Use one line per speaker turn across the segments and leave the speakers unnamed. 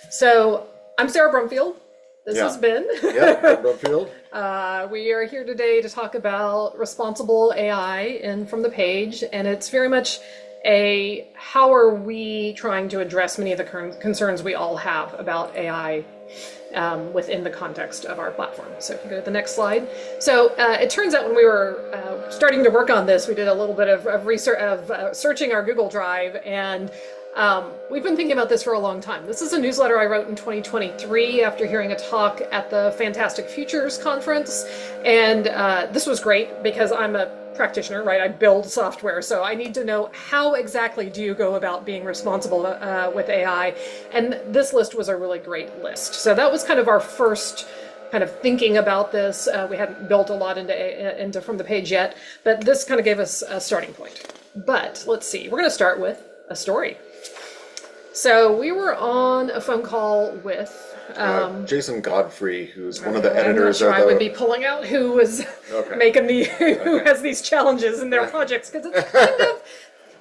So I'm Sarah Brumfield. This has been.
Brumfield.
We are here today to talk about responsible AI in From the Page, and it's very much a how are we trying to address many of the concerns we all have about AI within the context of our platform. So if you go to the next slide. So it turns out when we were starting to work on this, we did a little bit of research of searching our Google Drive, and we've been thinking about this for a long time. This is a newsletter I wrote in 2023 after hearing a talk at the Fantastic Futures conference. And this was great because I'm a practitioner, right? I build software, so I need to know how exactly do you go about being responsible with AI. And this list was a really great list. So that was kind of our first kind of thinking about this. We hadn't built a lot into From the Page yet, but this kind of gave us a starting point. But let's see, we're going to start with a story. So we were on a phone call with
Jason Godfrey, who's one of the editors
of the... I would be pulling out who was making who has these challenges in their projects, because it's kind of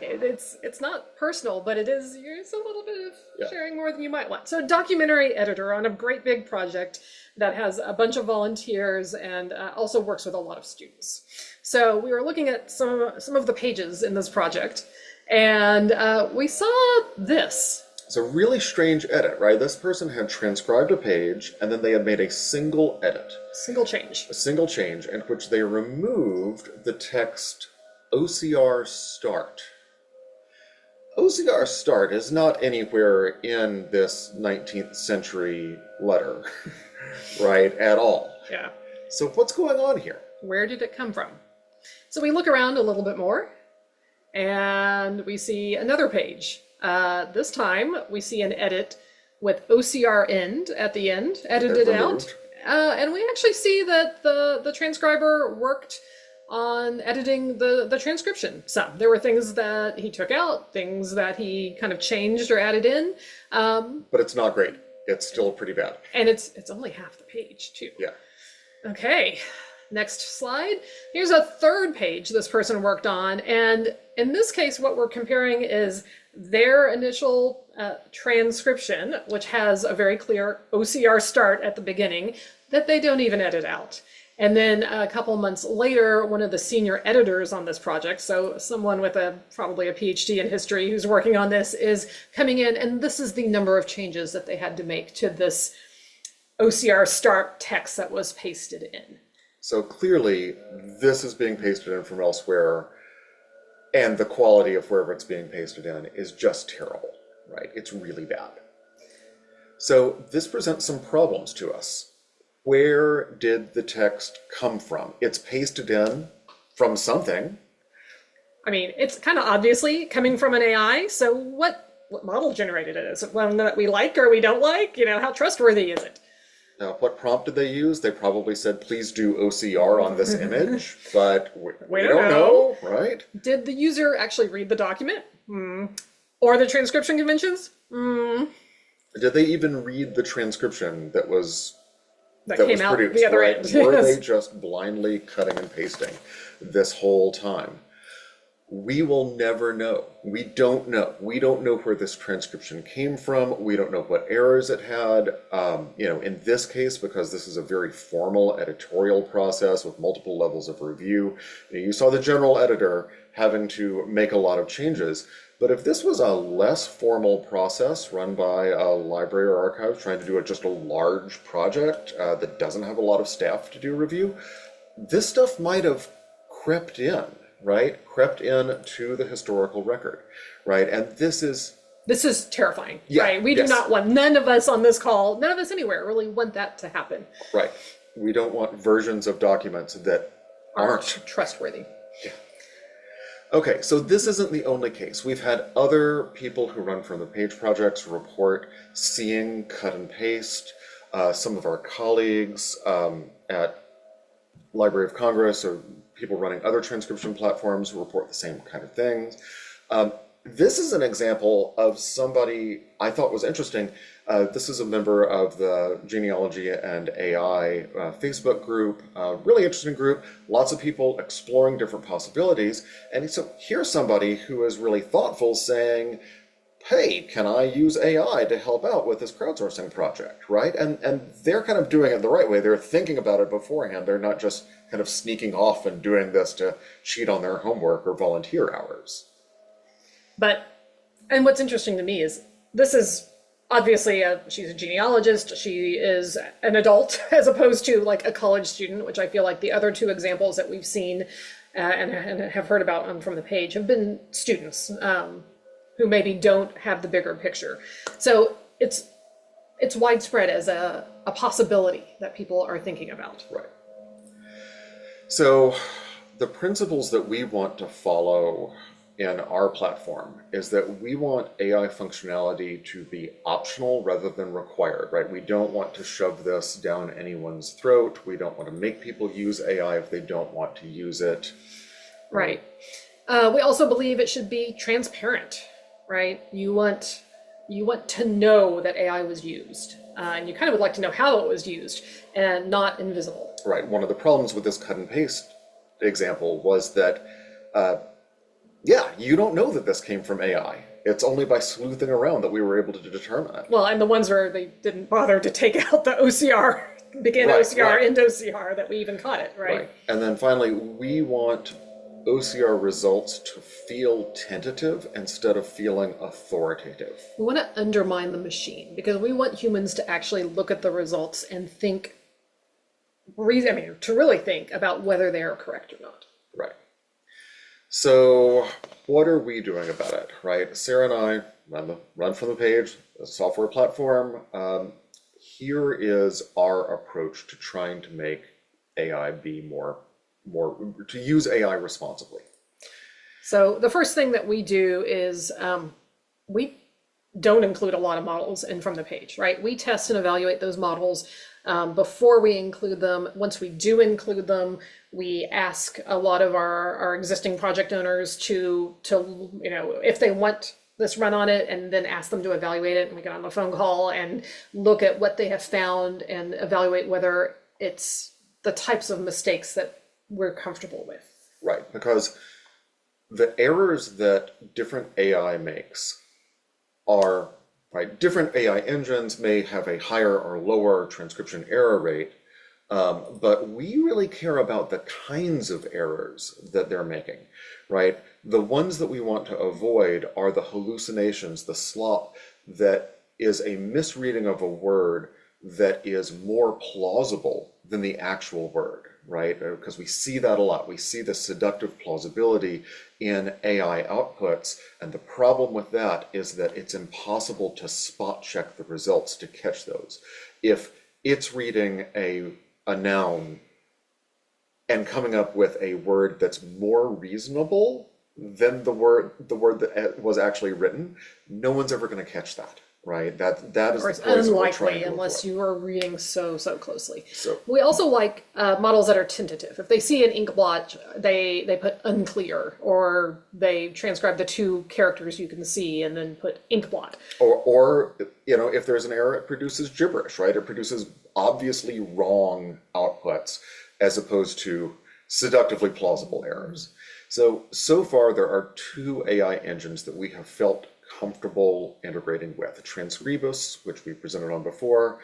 it's not personal, but it's a little bit of sharing more than you might want. So documentary editor on a great big project that has a bunch of volunteers and also works with a lot of students. So we were looking at some of the pages in this project, and we saw this.
It's a really strange edit, right? This person had transcribed a page, and then they had made a single edit.
Single change.
A single change in which they removed the text OCR start. OCR start is not anywhere in this 19th century letter, right, at all.
Yeah.
So what's going on here?
Where did it come from? So we look around a little bit more, and we see another page. This time we see an edit with OCR end at the end, edited out. And we actually see that the transcriber worked on editing the transcription some. There were things that he took out, things that he kind of changed or added in.
But it's not great. It's still pretty bad.
And it's only half the page too.
Yeah.
Okay. Next slide. Here's a third page this person worked on. And in this case, what we're comparing is their initial transcription, which has a very clear OCR start at the beginning that they don't even edit out. And then a couple months later, one of the senior editors on this project, so someone with probably a PhD in history who's working on this, is coming in, and this is the number of changes that they had to make to this OCR start text that was pasted in.
So clearly, this is being pasted in from elsewhere, and the quality of wherever it's being pasted in is just terrible, right? It's really bad. So this presents some problems to us. Where did the text come from? It's pasted in from something.
I mean, it's kind of obviously coming from an AI, so what model generated it? Is it one that we like or we don't like? How trustworthy is it?
Now, what prompt did they use? They probably said, please do OCR on this image, but we don't know, right?
Did the user actually read the document? Or the transcription conventions?
Did they even read the transcription that was
came out
produced,
the other
right?
end?
Were they just blindly cutting and pasting this whole time? We will never know. We don't know. We don't know where this transcription came from. We don't know what errors it had. In this case, because this is a very formal editorial process with multiple levels of review, you saw the general editor having to make a lot of changes. But if this was a less formal process run by a library or archive trying to do just a large project that doesn't have a lot of staff to do review, this stuff might have crept in. Right? Crept in to the historical record, right? And this is
terrifying, right? We do not want, none of us on this call, none of us anywhere really want that to happen.
Right. We don't want versions of documents that aren't
trustworthy.
Yeah. Okay, so this isn't the only case. We've had other people who run From the Page projects report seeing cut and paste. Some of our colleagues at Library of Congress or people running other transcription platforms report the same kind of things. This is an example of somebody I thought was interesting. This is a member of the Genealogy and AI Facebook group, really interesting group, lots of people exploring different possibilities. And so here's somebody who is really thoughtful saying, hey, can I use AI to help out with this crowdsourcing project, right? And they're kind of doing it the right way. They're thinking about it beforehand. They're not just kind of sneaking off and doing this to cheat on their homework or volunteer hours.
And what's interesting to me is this is obviously she's a genealogist. She is an adult as opposed to like a college student, which I feel like the other two examples that we've seen and have heard about on From the Page have been students who maybe don't have the bigger picture. So it's widespread as a possibility that people are thinking about.
Right. So the principles that we want to follow in our platform is that we want AI functionality to be optional rather than required, right? We don't want to shove this down anyone's throat. We don't want to make people use AI if they don't want to use it.
Right. We also believe it should be transparent, right? You want to know that AI was used, and you kind of would like to know how it was used and not invisible.
Right. One of the problems with this cut and paste example was that yeah, you don't know that this came from AI. It's only by sleuthing around that we were able to determine it.
Well, and the ones where they didn't bother to take out the OCR, begin
Right,
OCR,
right.
end OCR, that we even caught it, right?
Right. And then finally, we want OCR results to feel tentative instead of feeling authoritative.
We want to undermine the machine because we want humans to actually look at the results and think, to really think about whether they are correct or not.
Right. So what are we doing about it, right? Sarah and I run From the Page, a software platform. Here is our approach to trying to make AI be more to use AI responsibly.
So the first thing that we do is we don't include a lot of models in From the Page, right? We test and evaluate those models before we include them. Once we do include them, we ask a lot of our existing project owners to if they want this run on it, and then ask them to evaluate it, and we get on the phone call and look at what they have found and evaluate whether it's the types of mistakes that we're comfortable with.
Right, because the errors that different AI makes are, right, different AI engines may have a higher or lower transcription error rate, but we really care about the kinds of errors that they're making, right? The ones that we want to avoid are the hallucinations, the slop that is a misreading of a word that is more plausible than the actual word, right? Because we see that a lot. We see the seductive plausibility in AI outputs, and the problem with that is that it's impossible to spot check the results to catch those. If it's reading a noun and coming up with a word that's more reasonable than the word that was actually written, no one's ever going to catch that. Right, that is
Or it's
the poison we're
unlikely
trying to
unless
avoid.
you are reading so closely.
So
We also like models that are tentative. If they see an ink blotch, they put unclear, or they transcribe the two characters you can see and then put ink blot.
or if there's an error, it produces gibberish, right? It produces obviously wrong outputs as opposed to seductively plausible errors. So far there are two AI engines that we have felt comfortable integrating with. Transcribers, which we presented on before,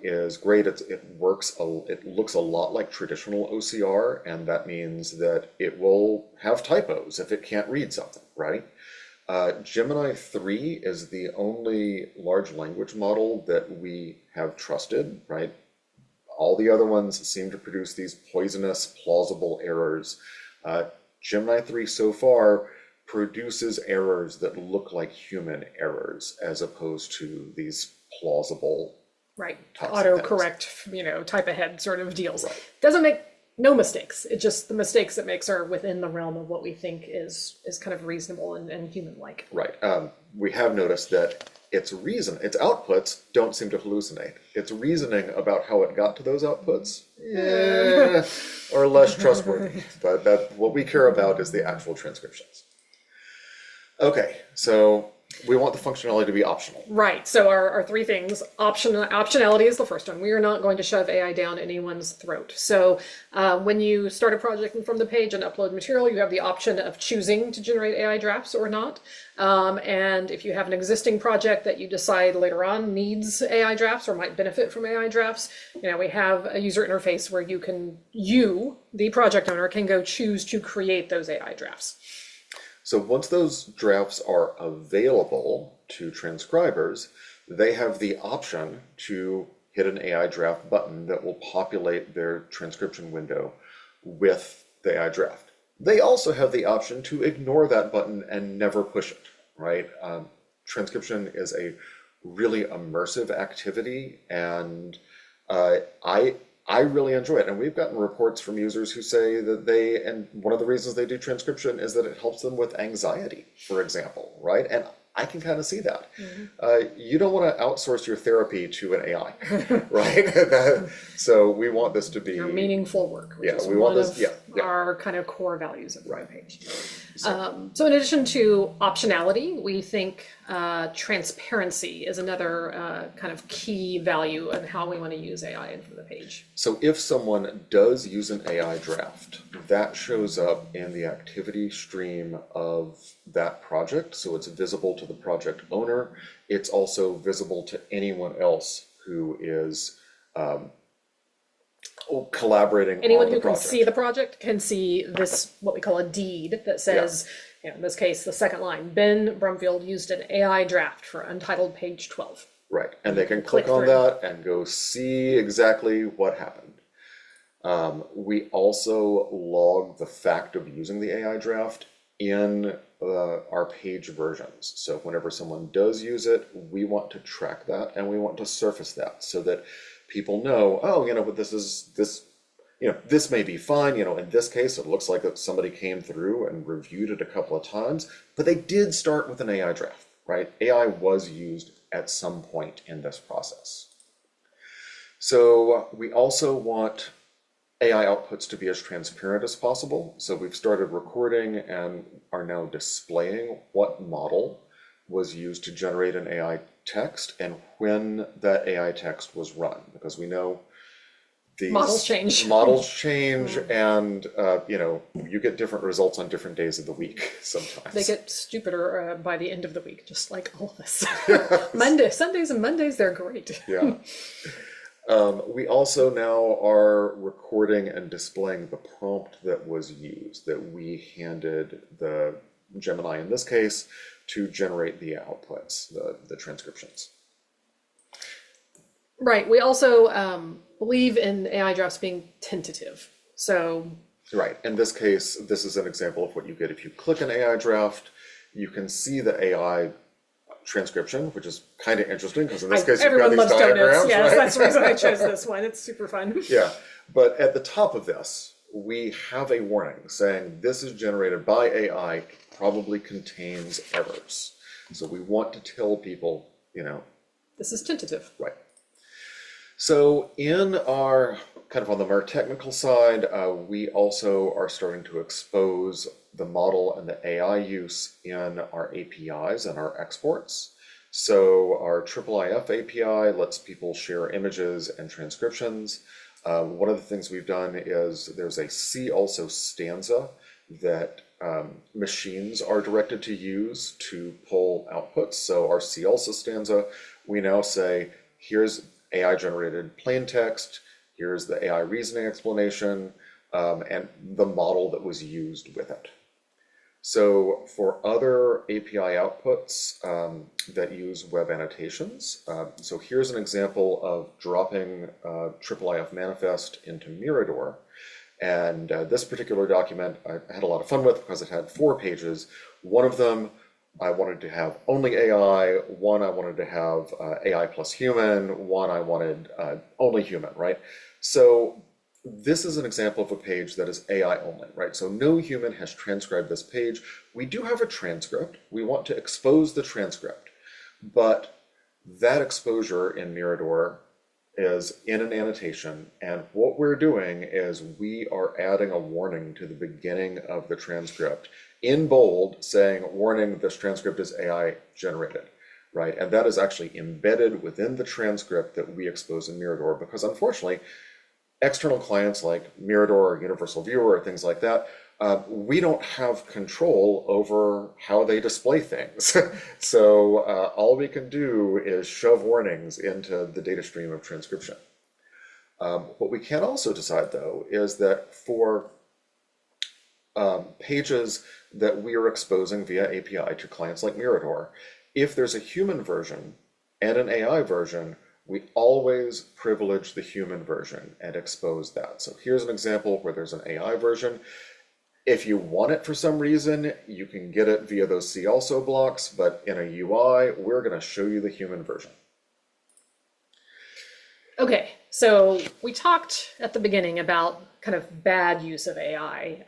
is great. It looks a lot like traditional OCR, and that means that it will have typos if it can't read something, right? Gemini 3 is the only large language model that we have trusted, right? All the other ones seem to produce these poisonous, plausible errors. Gemini 3 so far produces errors that look like human errors as opposed to these plausible
Right,
types of things.
autocorrect, type ahead sort of deals.
Right.
Doesn't make no mistakes. It's just the mistakes it makes are within the realm of what we think is kind of reasonable and human-like.
Right. We have noticed that its outputs don't seem to hallucinate. Its reasoning about how it got to those outputs are less trustworthy. But what we care about is the actual transcriptions. Okay, so We want the functionality to be optional.
Right. So our three things, optionality is the first one. We are not going to shove AI down anyone's throat. So when you start a project from the page and upload material, you have the option of choosing to generate AI drafts or not. And if you have an existing project that you decide later on needs AI drafts or might benefit from AI drafts, we have a user interface where you, the project owner, can go choose to create those AI drafts.
So once those drafts are available to transcribers, they have the option to hit an AI draft button that will populate their transcription window with the AI draft. They also have the option to ignore that button and never push it, right? Transcription is a really immersive activity, and I really enjoy it. And we've gotten reports from users who say that and one of the reasons they do transcription is that it helps them with anxiety, for example, right? And I can kind of see that. You don't want to outsource your therapy to an AI, right? So we want this to be
meaningful work, which is
we want
one
this,
of our kind of core values of FromThePage. So in addition to optionality, we think transparency is another kind of key value in how we want to use AI in FromThePage.
So if someone does use an AI draft, that shows up in the activity stream of that project. So it's visible to the project owner. It's also visible to anyone else who is collaborating.
Anyone who can see the project can see this, what we call a deed that says, in this case, the second line, Ben Brumfield used an AI draft for untitled page 12.
Right, and they can click on that and go see exactly what happened. We also log the fact of using the AI draft in our page versions. So whenever someone does use it, we want to track that and we want to surface that so that people know, but this may be fine. In this case, it looks like that somebody came through and reviewed it a couple of times, but they did start with an AI draft, right? AI was used at some point in this process. So we also want AI outputs to be as transparent as possible. So we've started recording and are now displaying what model was used to generate an AI text and when that AI text was run, because we know these
models change
and you get different results on different days of the week sometimes.
They get stupider by the end of the week, just like all of us. Sundays and Mondays, they're great.
We also now are recording and displaying the prompt that was used, that we handed the Gemini in this case to generate the outputs, the transcriptions. Right.
We also believe in AI drafts being tentative. So.
Right. In this case, this is an example of what you get if you click an AI draft. You can see the AI transcription, which is kind of interesting because in this case you've got these diagrams.
Donuts. Yes,
right?
That's the reason I chose this one. It's super fun.
Yeah, but at the top of this, we have a warning saying this is generated by AI, probably contains errors. So we want to tell people,
this is tentative.
Right. So in our, kind of on the more technical side, we also are starting to expose the model and the AI use in our APIs and our exports. So our IIIF API lets people share images and transcriptions. One of the things we've done is there's a see also stanza that machines are directed to use to pull outputs. So our see also stanza, we now say, here's AI generated plain text, here's the AI reasoning explanation, and the model that was used with it. So for other API outputs that use web annotations, so here's an example of dropping IIIF manifest into Mirador. And this particular document I had a lot of fun with because it had 4 pages. One of them I wanted to have only AI, one I wanted to have AI plus human, one I wanted only human, right? So this is an example of a page that is AI only, right? So no human has transcribed this page. We do have a transcript. We want to expose the transcript, but that exposure in Mirador is in an annotation, and what we're doing is we are adding a warning to the beginning of the transcript in bold saying, warning, this transcript is AI generated, right? And that is actually embedded within the transcript that we expose in Mirador, because unfortunately, external clients like Mirador or Universal Viewer or things like that, we don't have control over how they display things. So all we can do is shove warnings into the data stream of transcription. What we can also decide, though, is that for pages that we are exposing via API to clients like Mirador, if there's a human version and an AI version, we always privilege the human version and expose that. So here's an example where there's an AI version. If you want it for some reason, you can get it via those see also blocks, but in a UI, we're going to show you the human version.
Okay, so we talked at the beginning about kind of bad use of AI.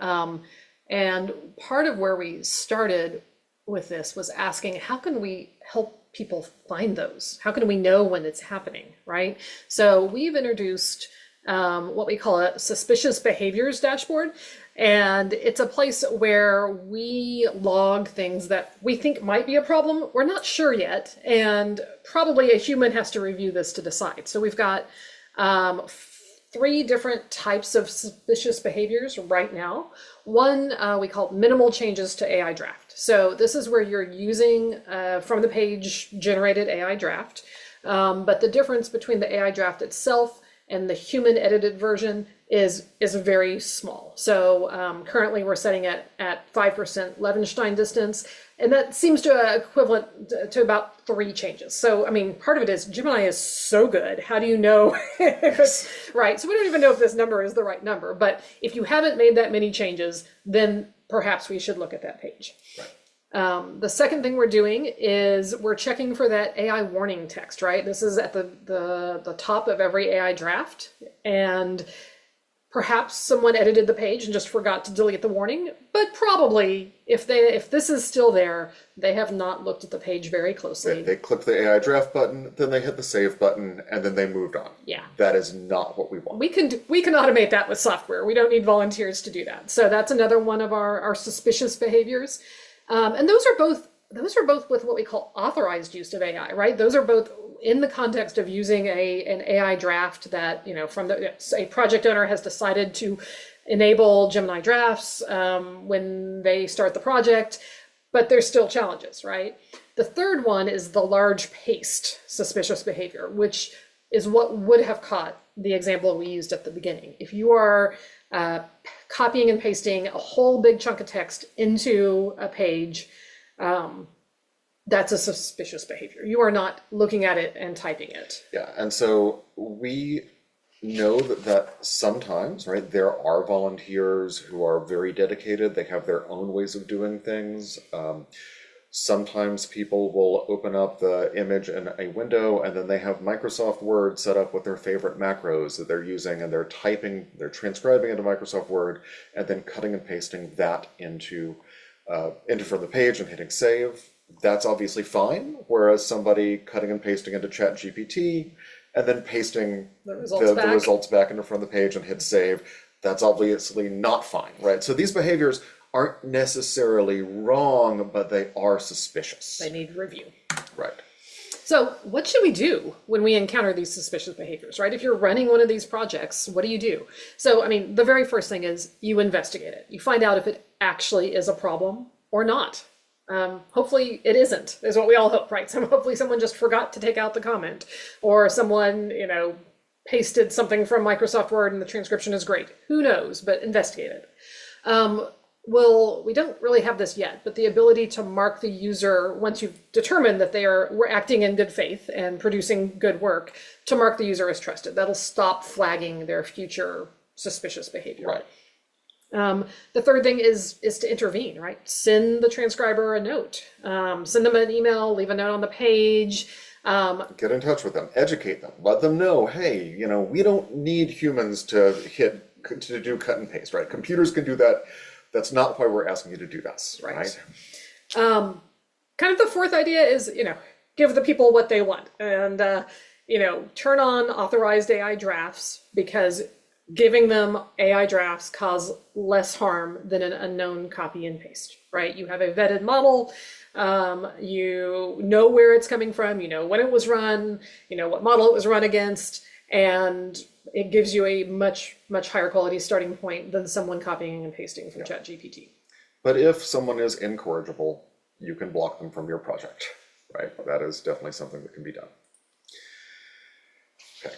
And part of where we started with this was asking, how can we help people find those? How can we know when it's happening, right? So we've introduced what we call a suspicious behaviors dashboard. And it's a place where we log things that we think might be a problem. We're not sure yet. And probably a human has to review this to decide. So we've got 3 different types of suspicious behaviors right now. One we call minimal changes to AI draft. So this is where you're using from the page generated AI draft. But the difference between the AI draft itself and the human edited version is very small. So currently we're setting it at 5% Levenstein distance, and that seems to equivalent to about 3 changes. So, I mean, part of it is Gemini is so good. How do you know if it's right? So we don't even know if this number is the right number, but if you haven't made that many changes, then perhaps we should look at that page. The second thing we're doing is we're checking for that AI warning text, right? This is at the top of every AI draft, and perhaps someone edited the page and just forgot to delete the warning, but probably if this is still there, they have not looked at the page very closely.
They clicked the AI draft button, then they hit the save button, and then they moved on.
Yeah.
That is not what we want.
We can automate that with software. We don't need volunteers to do that. So that's another one of our suspicious behaviors. And those are both with what we call authorized use of AI, right? Those are both in the context of using an AI draft that, from a project owner has decided to enable Gemini drafts when they start the project, but there's still challenges, right? The third one is the large paste suspicious behavior, which is what would have caught the example we used at the beginning. If you are copying and pasting a whole big chunk of text into a page, that's a suspicious behavior. You are not looking at it and typing it.
Yeah, and so we know that sometimes, right, there are volunteers who are very dedicated. They have their own ways of doing things. Sometimes people will open up the image in a window and then they have Microsoft Word set up with their favorite macros that they're using, and they're transcribing into Microsoft Word and then cutting and pasting that into from the page and hitting save. That's obviously fine. Whereas somebody cutting and pasting into ChatGPT and then pasting the results back into from the page and hit save, that's obviously not fine, right? So these behaviors aren't necessarily wrong, but they are suspicious.
They need review.
Right.
So what should we do when we encounter these suspicious behaviors, right? If you're running one of these projects, what do you do? So, I mean, the very first thing is you investigate it. You find out if it actually is a problem or not. Hopefully it isn't, is what we all hope, right? So hopefully someone just forgot to take out the comment, or someone, pasted something from Microsoft Word and the transcription is great. Who knows, but investigate it. Well, we don't really have this yet, but the ability to mark the user, once you've determined that we're acting in good faith and producing good work, to mark the user as trusted. That'll stop flagging their future suspicious behavior.
Right.
The third thing is to intervene, right? Send the transcriber a note, send them an email, leave a note on the page.
Get in touch with them, educate them, let them know, hey, we don't need humans to do cut and paste, right? Computers can do that. That's not why we're asking you to do this, right?
Kind of the fourth idea is, give the people what they want, and, turn on authorized AI drafts, because giving them AI drafts cause less harm than an unknown copy and paste, right? You have a vetted model, you know where it's coming from, you know when it was run, you know what model it was run against, and it gives you a much higher quality starting point than someone copying and pasting from ChatGPT.
But if someone is incorrigible, you can block them from your project, right? That is definitely something that can be done. Okay.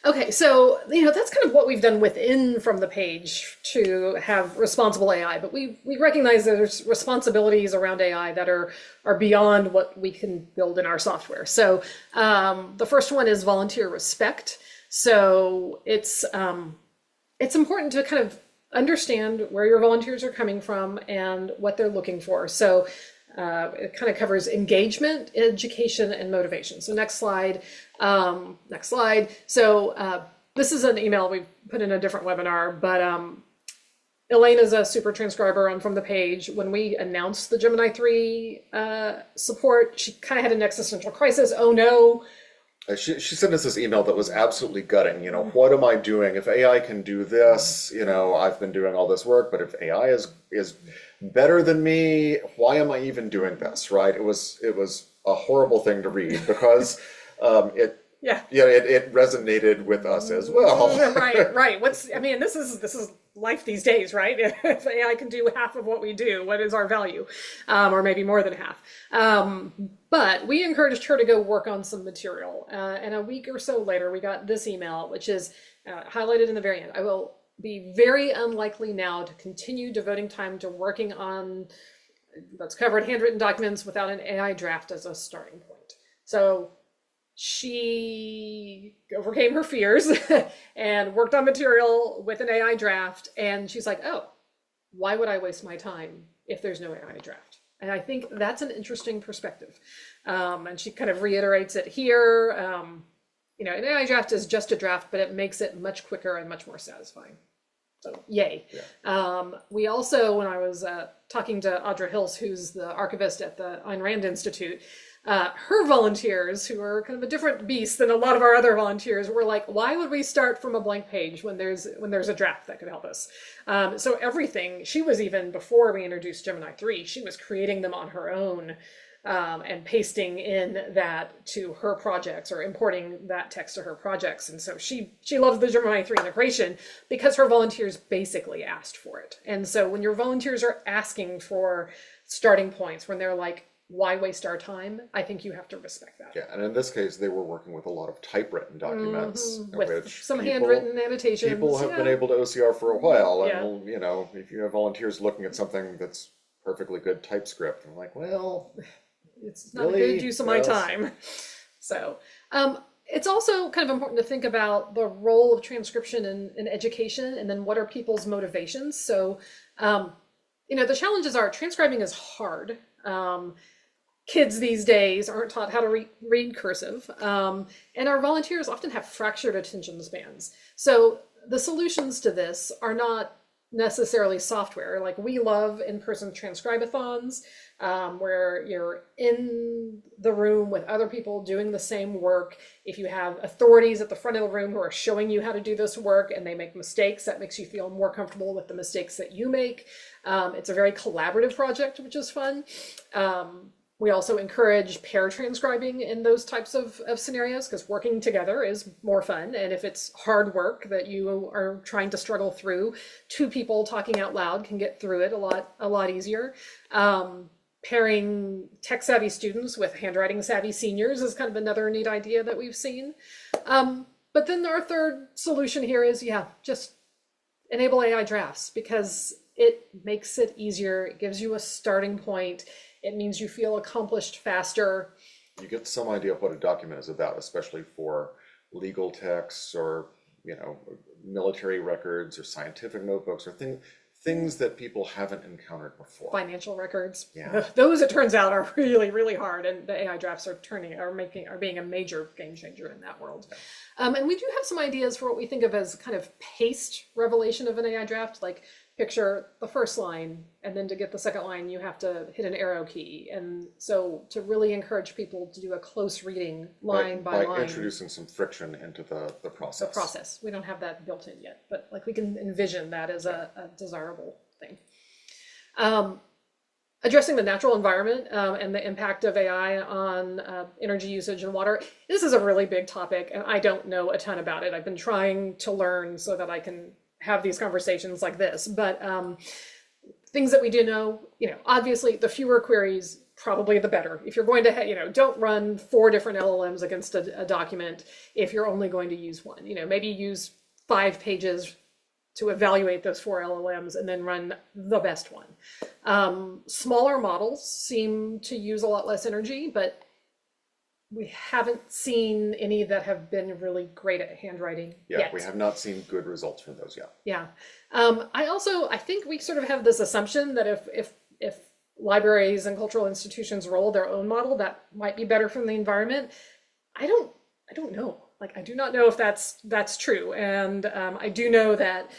Okay, so that's kind of what we've done within From the Page to have responsible AI, but we recognize that there's responsibilities around AI that are beyond what we can build in our software. So the first one is volunteer respect. So it's important to kind of understand where your volunteers are coming from and what they're looking for. So it kind of covers engagement, education, and motivation. So next slide. Next slide. So this is an email we put in a different webinar, but Elaine is a super transcriber on From the Page. When we announced the Gemini 3 support, she kind of had an existential crisis. Oh no.
She sent us this email that was absolutely gutting. What am I doing? If AI can do this, I've been doing all this work, but if AI is better than me, why am I even doing this, right? It was a horrible thing to read because it resonated with us as well.
Right. This is life these days, right? If AI can do half of what we do, what is our value? Or maybe more than half. But we encouraged her to go work on some material. And a week or so later, we got this email, which is highlighted in the very end. I will be very unlikely now to continue devoting time to working on that's covered handwritten documents without an AI draft as a starting point. So she overcame her fears and worked on material with an AI draft. And she's like, oh, why would I waste my time if there's no AI draft? And I think that's an interesting perspective. And she kind of reiterates it here. An AI draft is just a draft, but it makes it much quicker and much more satisfying. So yay. Yeah. We also, when I was talking to Audra Hills, who's the archivist at the Ayn Rand Institute, her volunteers, who are kind of a different beast than a lot of our other volunteers, were like, why would we start from a blank page when there's a draft that could help us? So everything, she was even, before we introduced Gemini 3, she was creating them on her own and pasting in that to her projects or importing that text to her projects. And so she loves the Gemini 3 integration because her volunteers basically asked for it. And so when your volunteers are asking for starting points, when they're like, why waste our time? I think you have to respect that.
Yeah, and in this case, they were working with a lot of typewritten documents,
with
which
some handwritten annotations.
People have been able to OCR for a while, and if you have volunteers looking at something that's perfectly good TypeScript, I'm like, well,
it's not a good use of my time. So it's also kind of important to think about the role of transcription in education, and then what are people's motivations. So the challenges are transcribing is hard. Kids these days aren't taught how to read cursive, and our volunteers often have fractured attention spans. So the solutions to this are not necessarily software. Like, we love in-person transcribathons, where you're in the room with other people doing the same work. If you have authorities at the front of the room who are showing you how to do this work and they make mistakes, that makes you feel more comfortable with the mistakes that you make. It's a very collaborative project, which is fun. We also encourage pair transcribing in those types of scenarios, because working together is more fun. And if it's hard work that you are trying to struggle through, two people talking out loud can get through it a lot easier. Pairing tech-savvy students with handwriting-savvy seniors is kind of another neat idea that we've seen. But then our third solution here is, just enable AI drafts, because it makes it easier. It gives you a starting point. It means you feel accomplished faster.
You get some idea of what a document is about, especially for legal texts or, military records or scientific notebooks or things that people haven't encountered before.
Financial records.
Yeah.
Those, it turns out, are really, really hard, and the AI drafts are being a major game changer in that world. And we do have some ideas for what we think of as kind of paste revelation of an AI draft, like picture the first line, and then to get the second line, you have to hit an arrow key. And so to really encourage people to do a close reading line by line.
By introducing some friction into the process.
The process. We don't have that built in yet, but like we can envision that as a desirable thing. Addressing the natural environment and the impact of AI on energy usage and water. This is a really big topic, and I don't know a ton about it. I've been trying to learn so that I can have these conversations like this. But things that we do know, obviously the fewer queries, probably the better. If you're going to, don't run 4 different LLMs against a document if you're only going to use one. Maybe use 5 pages to evaluate those 4 LLMs and then run the best one. Smaller models seem to use a lot less energy, but we haven't seen any that have been really great at handwriting yet.
We have not seen good results from those yet.
Yeah. I think we sort of have this assumption that if libraries and cultural institutions roll their own model, that might be better for the environment. I don't know. I do not know if that's true. And I do know that,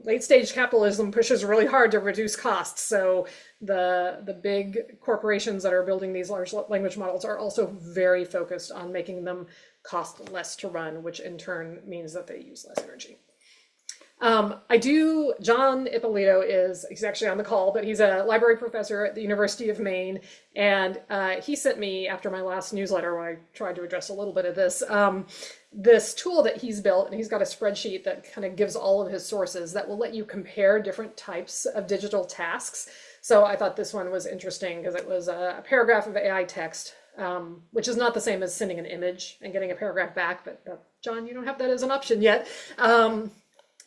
late stage capitalism pushes really hard to reduce costs. So the big corporations that are building these large language models are also very focused on making them cost less to run, which in turn means that they use less energy. John Ippolito he's actually on the call, but he's a library professor at the University of Maine. And he sent me, after my last newsletter, where I tried to address a little bit of this tool that he's built. And he's got a spreadsheet that kind of gives all of his sources that will let you compare different types of digital tasks. So I thought this one was interesting because it was a paragraph of AI text, which is not the same as sending an image and getting a paragraph back. But John, you don't have that as an option yet.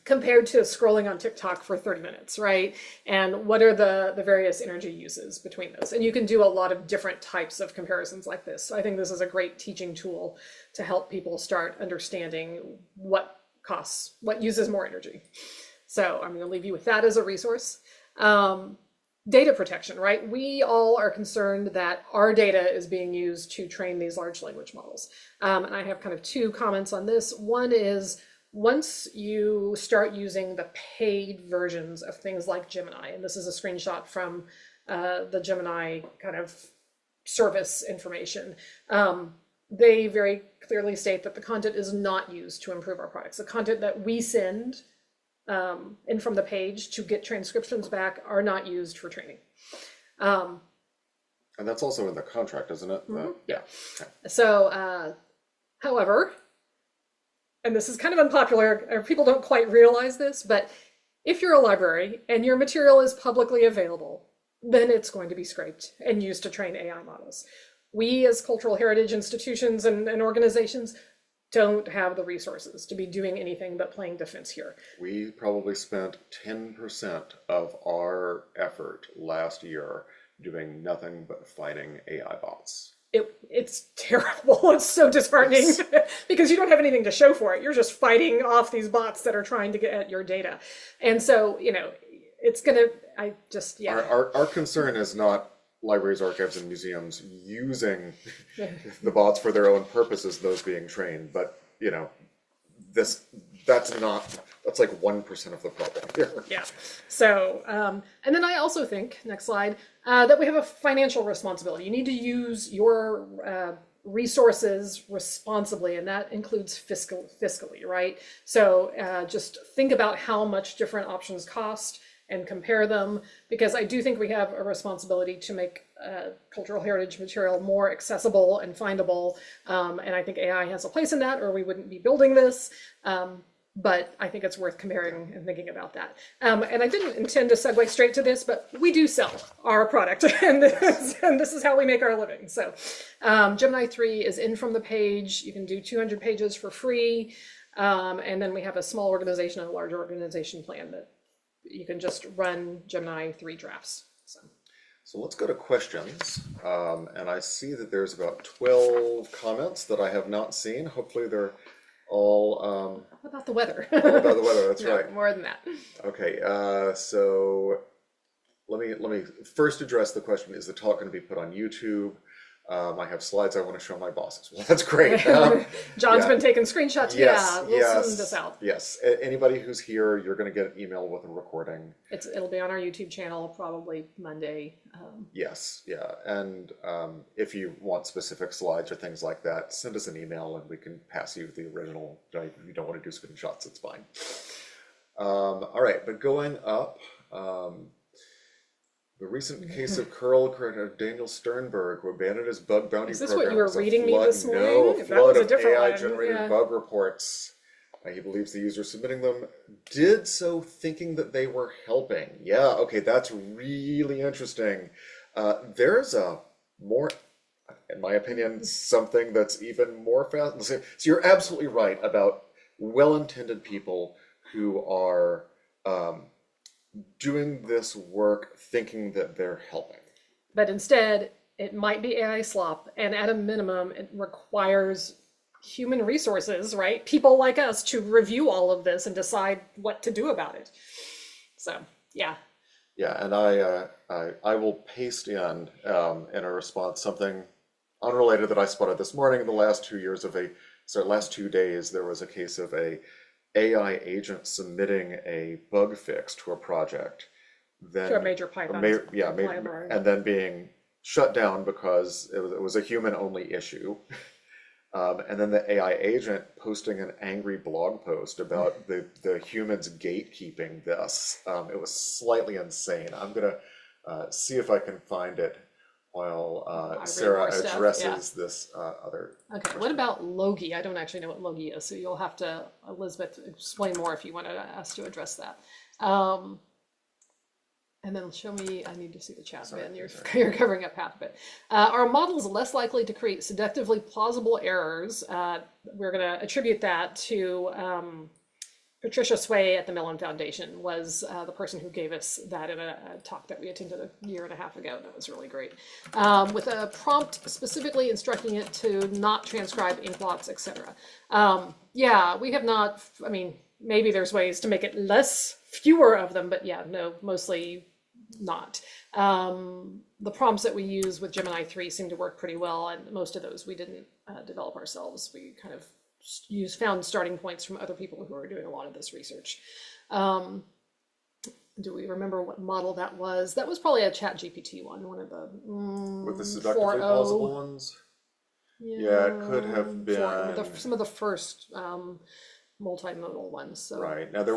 Compared to scrolling on TikTok for 30 minutes, right? And what are the various energy uses between those? And you can do a lot of different types of comparisons like this. So I think this is a great teaching tool to help people start understanding what uses more energy. So I'm going to leave you with that as a resource. Data protection, right? We all are concerned that our data is being used to train these large language models. And I have kind of 2 comments on this. One is, once you start using the paid versions of things like Gemini, and this is a screenshot from the Gemini kind of service information, they very clearly state that the content is not used to improve our products. The content that we send in from the page to get transcriptions back are not used for training.
And that's also in the contract, isn't it?
Mm-hmm. Yeah. So, however, and this is kind of unpopular, or people don't quite realize this, but if you're a library and your material is publicly available, then it's going to be scraped and used to train AI models. We as cultural heritage institutions and organizations don't have the resources to be doing anything but playing defense here.
We probably spent 10% of our effort last year doing nothing but fighting AI bots.
It's terrible. It's so disheartening because you don't have anything to show for it. You're just fighting off these bots that are trying to get at your data. And so, it's going to,
Our concern is not libraries, archives, and museums using the bots for their own purposes, those being trained. But, that's like 1% of the problem here.
Yeah. So, and then I also think, next slide, that we have a financial responsibility. You need to use your resources responsibly, and that includes fiscally, right? So just think about how much different options cost and compare them, because I do think we have a responsibility to make cultural heritage material more accessible and findable. And I think AI has a place in that, or we wouldn't be building this. But I think it's worth comparing and thinking about that. And I didn't intend to segue straight to this, but we do sell our product, and this is how we make our living. So Gemini 3 is in from the page. You can do 200 pages for free. And then we have a small organization and a large organization plan that you can just run Gemini 3 drafts.
So let's go to questions. And I see that there's about 12 comments that I have not seen. Hopefully they're all
about the weather.
All about the weather, that's
no,
right.
More than that.
Okay, so let me first address the question, is the talk going to be put on YouTube? I have slides I want to show my bosses. Well, that's great.
John's
Yeah.
been taking screenshots.
Yes,
Yeah, we'll send this out.
yes. Anybody who's here, you're going to get an email with a recording.
It'll be on our YouTube channel probably Monday.
Yes, yeah. And if you want specific slides or things like that, send us an email and we can pass you the original. If you don't want to do screenshots, it's fine. All right, but going up, the recent case of Daniel Sternberg, who abandoned his bug bounty
Is this
program.
what you were
was a
reading me
flood-
this morning?
No, a
That
flood
was a
of
different one.
AI-generated
Yeah.
bug reports. He believes the user submitting them did so thinking that they were helping. Yeah, okay, that's really interesting. There's a more, in my opinion, something that's even more fascinating. So you're absolutely right about well-intended people who are doing this work thinking that they're helping.
But instead, it might be AI slop, and at a minimum, it requires human resources, right? People like us to review all of this and decide what to do about it. So, yeah.
Yeah, and I will paste in a response something unrelated that I spotted this morning. In the last 2 days, there was a case of a AI agent submitting a bug fix to a project, then
To a major Python library.
and then being shut down because it was a human-only issue. And then the AI agent posting an angry blog post about the humans gatekeeping this. It was slightly insane. I'm gonna see if I can find it while Sarah addresses this other.
Okay,
question.
what about Logi? I don't actually know what Logi is, so you'll have to, Elizabeth, explain more if you want us to address that. And then show me, I need to see the chat, Ben. You're covering up half of it. Are models less likely to create seductively plausible errors? We're going to attribute that to Patricia Sway at the Mellon Foundation was the person who gave us that in a talk that we attended a year and a half ago. That was really great. With a prompt specifically instructing it to not transcribe ink blots, etc. Yeah, we have not, I mean, maybe there's ways to make it fewer of them, but yeah, no, mostly not. The prompts that we use with Gemini 3 seem to work pretty well, and most of those we didn't develop ourselves. We kind of found starting points from other people who are doing a lot of this research. Do we remember what model that was? That was probably a ChatGPT one of the
with the seductively plausible ones. Yeah, it could have been
some of the first multimodal ones. So
right now, there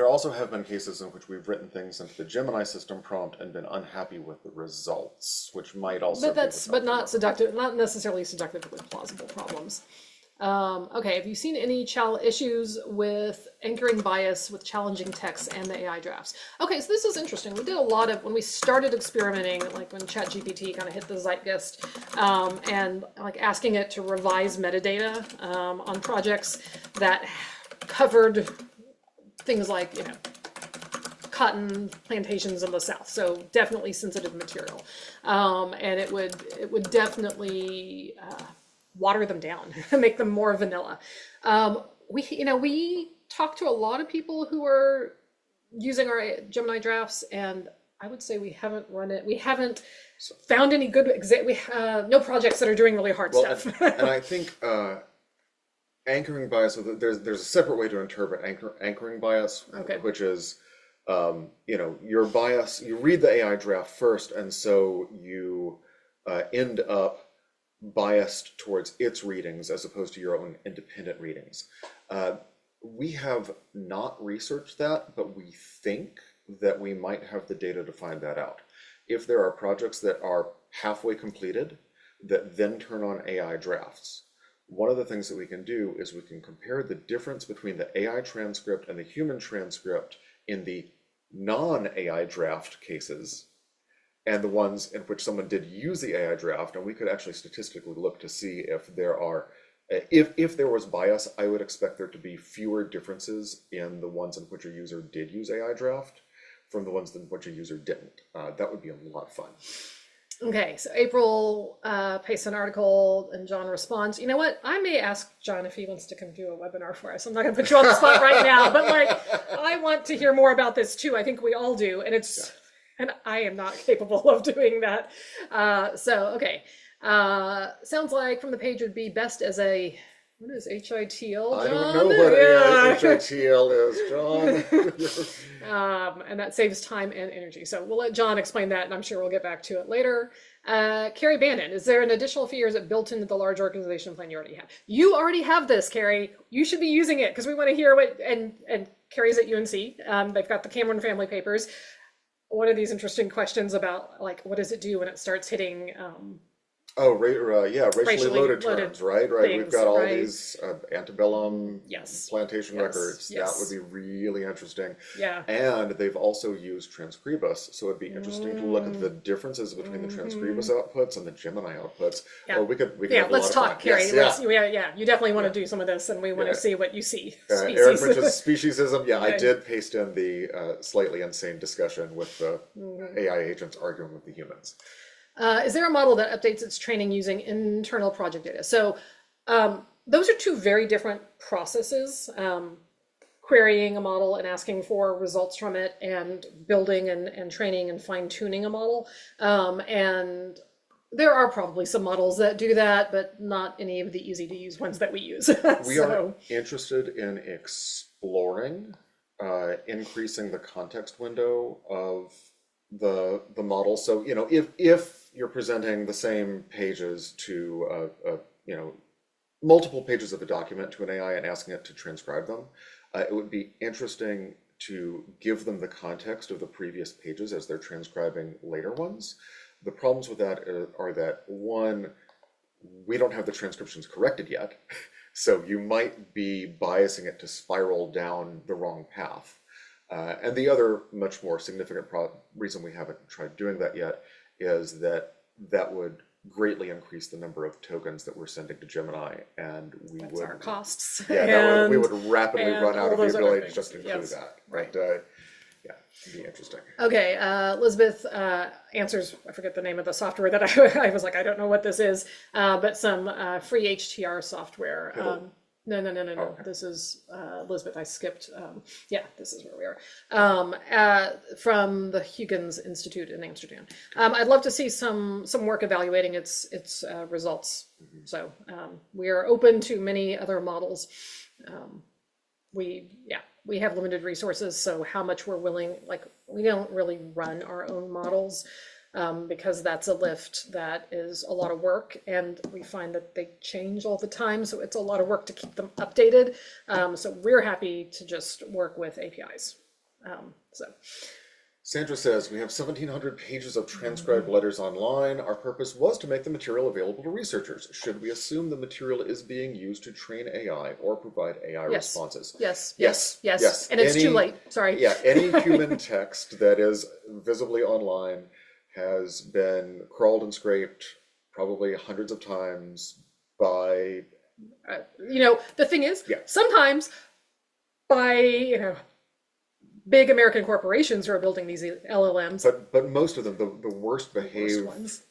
also have been cases in which we've written things into the Gemini system prompt and been unhappy with the results, which might also.
But not seductive, not necessarily seductively plausible problems. Okay, have you seen any issues with anchoring bias with challenging text and the AI drafts? Okay, so this is interesting. We did a lot of, when we started experimenting, like when ChatGPT kind of hit the zeitgeist, and like asking it to revise metadata on projects that covered things like, cotton plantations in the South, so definitely sensitive material, and it would definitely water them down, make them more vanilla. We talked to a lot of people who are using our Gemini drafts, and I would say we haven't run it. We haven't found any good no projects that are doing really hard stuff.
and I think anchoring bias. There's a separate way to interpret anchoring bias,
Okay.
which is your bias. You read the AI draft first, and so you end up biased towards its readings as opposed to your own independent readings. We have not researched that, but we think that we might have the data to find that out. If there are projects that are halfway completed that then turn on AI drafts, one of the things that we can do is we can compare the difference between the AI transcript and the human transcript in the non-AI draft cases and the ones in which someone did use the AI draft, and we could actually statistically look to see if there are, if there was bias, I would expect there to be fewer differences in the ones in which a user did use AI draft from the ones in which a user didn't. That would be a lot of fun.
Okay, so April pastes an article and John responds. You know what? I may ask John if he wants to come do a webinar for us. I'm not going to put you on the spot right now, but I want to hear more about this too. I think we all do, and I am not capable of doing that. Okay. Sounds like From the Page would be best as a, what is HITL, John?
I don't know what HITL is, John.
And that saves time and energy. So we'll let John explain that, and I'm sure we'll get back to it later. Carrie Bannon, is there an additional fee or is it built into the large organization plan you already have? You already have this, Carrie. You should be using it because we want to hear what, and Carrie's at UNC. They've got the Cameron family papers. One of these interesting questions about, like, what does it do when it starts hitting
racially loaded terms, right?
Things,
we've got all these antebellum plantation records.
Yes.
That would be really interesting.
Yeah.
And they've also used transcribers, so it'd be interesting to look at the differences between the transcribers outputs and the Gemini outputs.
Yeah.
Or we could have
let's
a lot
talk, Carrie.
Yes,
You definitely want to do some of this, and we want to see what you see.
Eric mentioned speciesism. Yeah, I did paste in the slightly insane discussion with the AI agents arguing with the humans.
Is there a model that updates its training using internal project data? So those are two very different processes. Querying a model and asking for results from it, and building and training and fine-tuning a model. And there are probably some models that do that, but not any of the easy-to-use ones that we use.
We are interested in exploring increasing the context window of the model. So, if you're presenting the same pages to multiple pages of a document to an AI and asking it to transcribe them, it would be interesting to give them the context of the previous pages as they're transcribing later ones. The problems with that are that, one, we don't have the transcriptions corrected yet, so you might be biasing it to spiral down the wrong path. And the other much more significant reason we haven't tried doing that yet is that would greatly increase the number of tokens that we're sending to Gemini, and
That's our costs.
We would rapidly run out of the ability to just include that.
Right.
But it'd be interesting.
Okay, Elizabeth answers, I forget the name of the software that I was like, I don't know what this is, but some free HTR software. No. Okay. This is Elizabeth. I skipped. This is where we are. From the Huygens Institute in Amsterdam. I'd love to see some work evaluating its results. So we are open to many other models. We have limited resources, so how much we're willing, we don't really run our own models. Because that's a lift that is a lot of work, and we find that they change all the time, so it's a lot of work to keep them updated. So we're happy to just work with APIs.
Sandra says, we have 1,700 pages of transcribed letters online. Our purpose was to make the material available to researchers. Should we assume the material is being used to train AI or provide AI responses?
Yes. And it's too late. Sorry.
Yeah, any human text that is visibly online has been crawled and scraped probably hundreds of times by...
the thing is, sometimes by, big American corporations who are building these LLMs.
But most of them, the worst behaved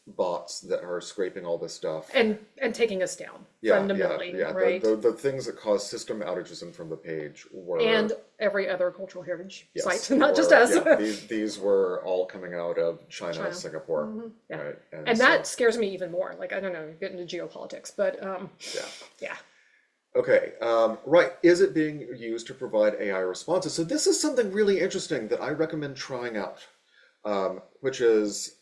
bots that are scraping all this stuff.
And taking us down fundamentally, right?
The things that cause system outages in From the Page were... And
every other cultural heritage site, not just us.
These were all coming out of China. Singapore. Right?
And that scares me even more. I don't know, get into geopolitics, but
Okay, right. Is it being used to provide AI responses? So this is something really interesting that I recommend trying out, which is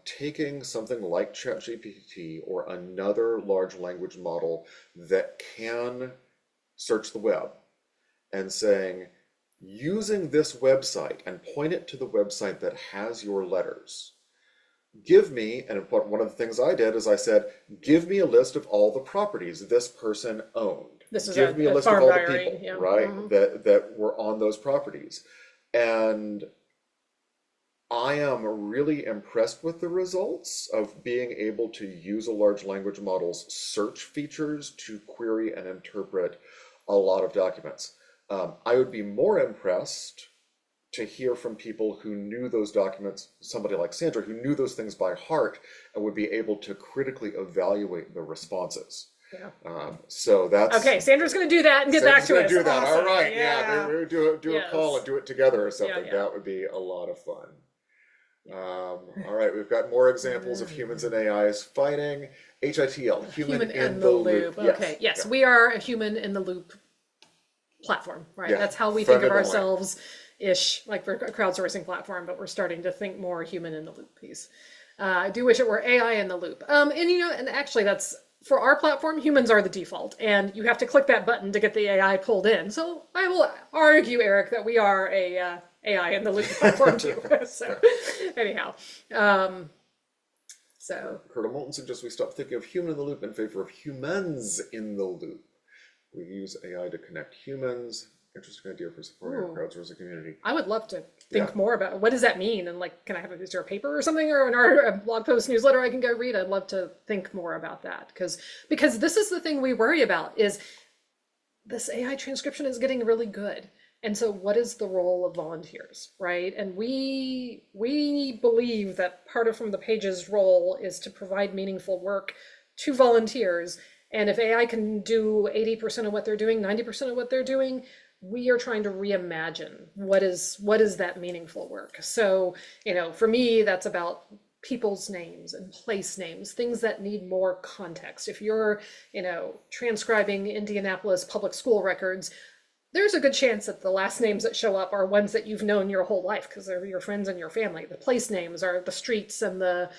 taking something like ChatGPT or another large language model that can search the web and saying, using this website, and point it to the website that has your letters. Give me, and one of the things I did is I said, give me a list of all the properties this person owned. Give me a list of all the people, right, that were on those properties. And I am really impressed with the results of being able to use a large language model's search features to query and interpret a lot of documents. I would be more impressed to hear from people who knew those documents, somebody like Sandra, who knew those things by heart and would be able to critically evaluate the responses. So that's... Okay,
Sandra's going to do that and get back to us.
Do that. Awesome. All right, we do a call and do it together or something. That would be a lot of fun. All right, we've got more examples of humans and AIs fighting. HITL, human in the loop.
Okay, yes,
Yeah.
we are a human in the loop platform, right?
Yeah,
That's how we think of
fundamentally.
ourselves ish, like we're a crowdsourcing platform, but we're starting to think more human in the loop piece. I do wish it were AI in the loop. And you know, and actually that's for our platform, humans are the default, and you have to click that button to get the AI pulled in. So I will argue, Eric, that we are a AI in the loop platform too. So anyhow, so
Colonel Moulton suggests we stop thinking of human in the loop in favor of humans in the loop. We use AI to connect humans. Interesting idea for supporting our crowdsourcing community.
I would love to think more about what does that mean, and like, can I have is there a paper or something or a blog post newsletter I can go read? I'd love to think more about that because this is the thing we worry about is this AI transcription is getting really good. And so what is the role of volunteers, right? And we believe that part of From the Page's role is to provide meaningful work to volunteers. And if AI can do 80% of what they're doing, 90% of what they're doing, we are trying to reimagine what is that meaningful work. So, you know, for me, that's about people's names and place names, things that need more context. If you're, you know, transcribing Indianapolis public school records, there's a good chance that the last names that show up are ones that you've known your whole life because they're your friends and your family. The place names are the streets and the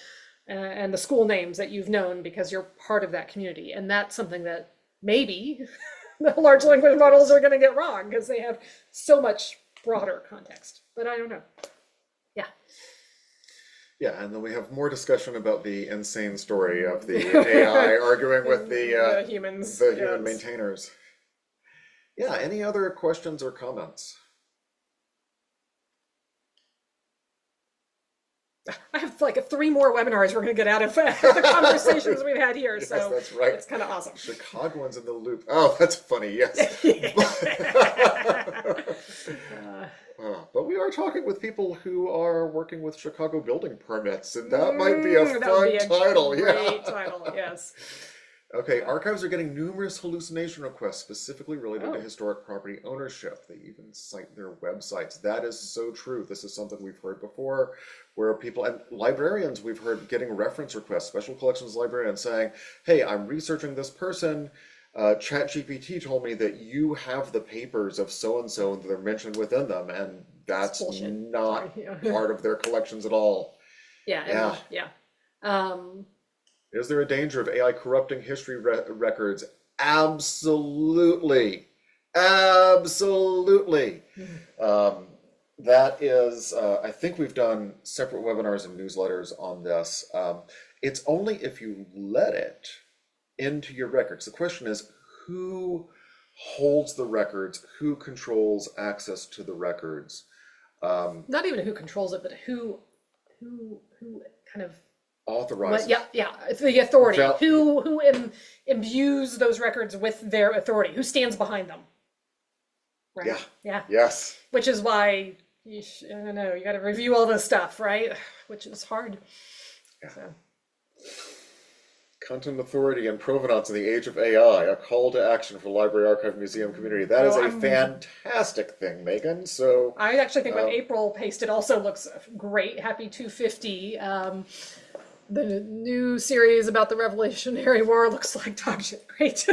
school names that you've known because you're part of that community. And that's something that maybe the large language models are going to get wrong because they have so much broader context. But I don't know. Yeah.
Yeah, and then we have more discussion about the insane story of the AI arguing with the
humans,
the human maintainers. Yeah, any other questions or comments?
I have like 3 more webinars we're going to get out of the conversations we've had here.
Yes,
so
that's right.
It's kind of awesome.
Chicagoans in the loop. Oh, that's funny. Yes. But we are talking with people who are working with Chicago building permits, and that might be a fun title.
Great title, yes.
Okay, archives are getting numerous hallucination requests specifically related to historic property ownership. They even cite their websites. That is so true. This is something we've heard before, where people, and librarians, we've heard getting reference requests, special collections librarians saying, hey, I'm researching this person. ChatGPT told me that you have the papers of so-and-so and they're mentioned within them, and that's not part of their collections at all.
Yeah.
Is there a danger of AI corrupting history records? Absolutely. Absolutely. That is, I think we've done separate webinars and newsletters on this. It's only if you let it into your records. The question is, who holds the records? Who controls access to the records?
Not even who controls it, but who kind of
authorizes.
It's the authority. Who imbues those records with their authority? Who stands behind them? Right? Yeah.
Yes.
Which is why I don't know. You got to review all this stuff, right? Which is hard.
Yeah.
So.
Content authority and provenance in the age of AI, a call to action for library, archive, museum community. That is a fantastic thing, Megan. So
I actually think what April pasted also looks great. Happy 250. The new series about the Revolutionary War looks like dog shit. Great.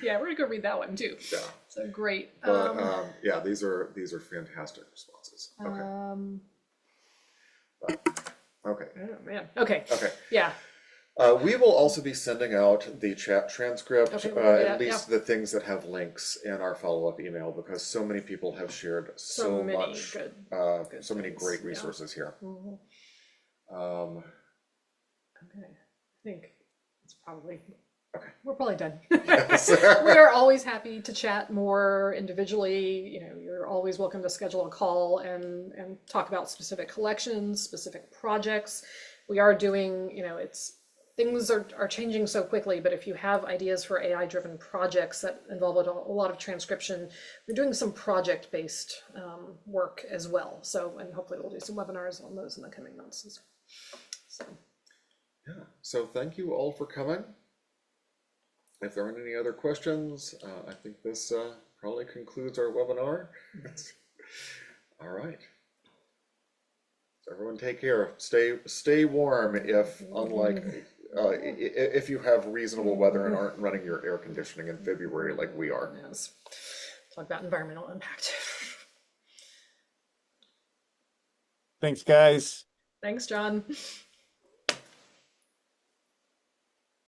Yeah, we're gonna go read that one too. Yeah. So great.
But yeah, these are fantastic responses. Okay. Okay.
Oh man. Okay.
Okay.
Yeah.
We will also be sending out the chat transcript, at least the things that have links in our follow-up email, because so many people have shared so many great resources here.
Okay, I think it's probably we're probably done. We are always happy to chat more individually. You know, you're always welcome to schedule a call and talk about specific collections, specific projects. We are doing, you know, things are changing so quickly, but if you have ideas for AI-driven projects that involve a lot of transcription, we're doing some project-based work as well. So, and hopefully we'll do some webinars on those in the coming months. So.
Yeah, so thank you all for coming. If there aren't any other questions, I think this probably concludes our webinar. All right. Everyone take care. Stay warm if if you have reasonable weather and aren't running your air conditioning in February like we are.
Yes. Talk about environmental impact.
Thanks, guys.
Thanks, John.